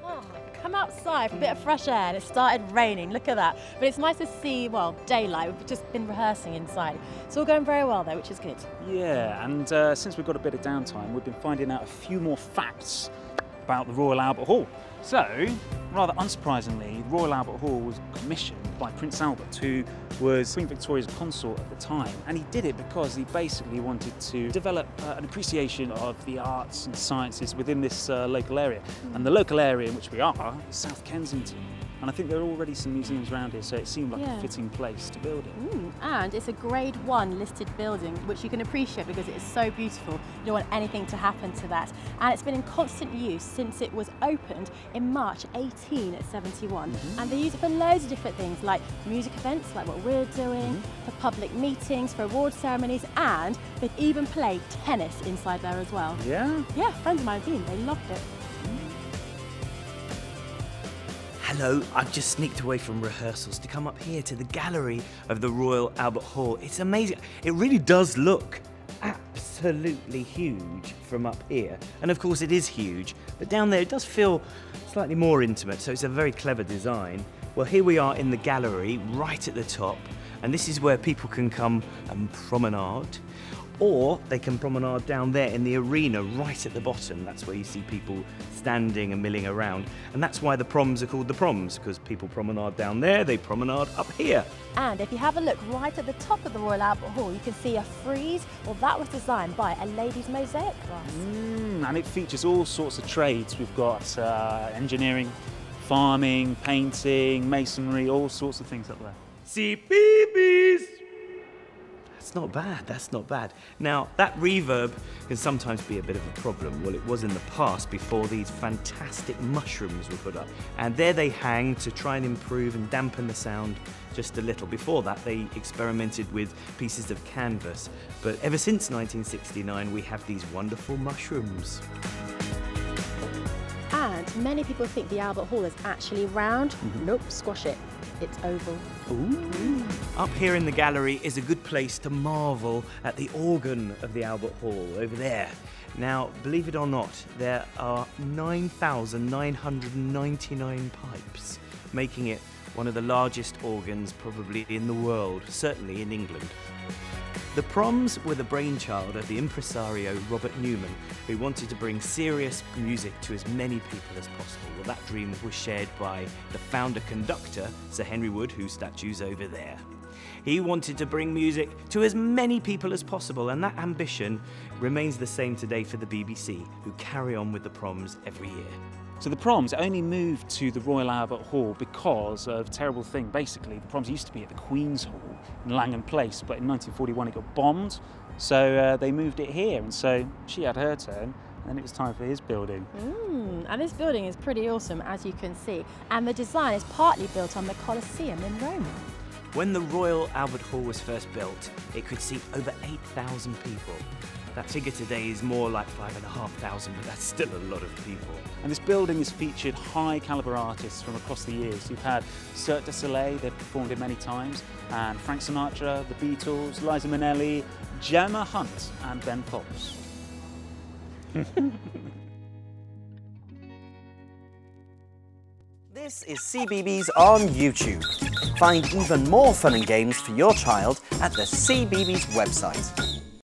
Oh, come outside for a bit of fresh air and it started raining, look at that. But it's nice to see, well, daylight. We've just been rehearsing inside. It's all going very well though, which is good. Yeah, and since we've got a bit of downtime, we've been finding out a few more facts about the Royal Albert Hall. So, rather unsurprisingly, the Royal Albert Hall was commissioned by Prince Albert, who was Queen Victoria's consort at the time. And he did it because he basically wanted to develop an appreciation of the arts and sciences within this local area. And the local area in which we are is South Kensington. And I think there are already some museums around here, so it seemed like a fitting place to build it. And it's a Grade 1 listed building, which you can appreciate because it is so beautiful. You don't want anything to happen to that. And it's been in constant use since it was opened in March 1871. And they use it for loads of different things, like music events, like what we're doing, for public meetings, for award ceremonies, and they've even played tennis inside there as well. Yeah? Yeah, friends of mine have been, they loved it. Hello, I've just sneaked away from rehearsals to come up here to the gallery of the Royal Albert Hall. It's amazing. It really does look absolutely huge from up here. And of course it is huge, but down there it does feel slightly more intimate, so it's a very clever design. Well, here we are in the gallery, right at the top, and this is where people can come and promenade. Or they can promenade down there in the arena right at the bottom. That's where you see people standing and milling around. And that's why the proms are called the proms, because people promenade down there, they promenade up here. And if you have a look right at the top of the Royal Albert Hall, you can see a frieze. Well, that was designed by a ladies' mosaic class. And it features all sorts of trades. We've got engineering, farming, painting, masonry, all sorts of things up there. CBeebies! That's not bad, that's not bad. Now, that reverb can sometimes be a bit of a problem. Well, it was in the past before these fantastic mushrooms were put up. And there they hang to try and improve and dampen the sound just a little. Before that, they experimented with pieces of canvas. But ever since 1969, we have these wonderful mushrooms. And many people think the Albert Hall is actually round. Nope, squash it. It's oval. Ooh. Up here in the gallery is a good place to marvel at the organ of the Albert Hall over there. Now, believe it or not, there are 9,999 pipes, making it one of the largest organs probably in the world, certainly in England. The proms were the brainchild of the impresario Robert Newman, who wanted to bring serious music to as many people as possible. Well, that dream was shared by the founder-conductor, Sir Henry Wood, whose statue's over there. He wanted to bring music to as many people as possible, and that ambition remains the same today for the BBC, who carry on with the proms every year. So the proms only moved to the Royal Albert Hall because of a terrible thing. Basically, the proms used to be at the Queen's Hall in Langham Place, but in 1941 it got bombed, so they moved it here, and so she had her turn, and it was time for his building. And this building is pretty awesome, as you can see, and the design is partly built on the Colosseum in Rome. When the Royal Albert Hall was first built, it could seat over 8,000 people. That figure today is more like 5,500, but that's still a lot of people. And this building has featured high-caliber artists from across the years. You've had Cirque du Soleil, they've performed it many times, and Frank Sinatra, the Beatles, Liza Minnelli, Gemma Hunt, and Ben Folds. This is CBeebies on YouTube. Find even more fun and games for your child at the CBeebies website.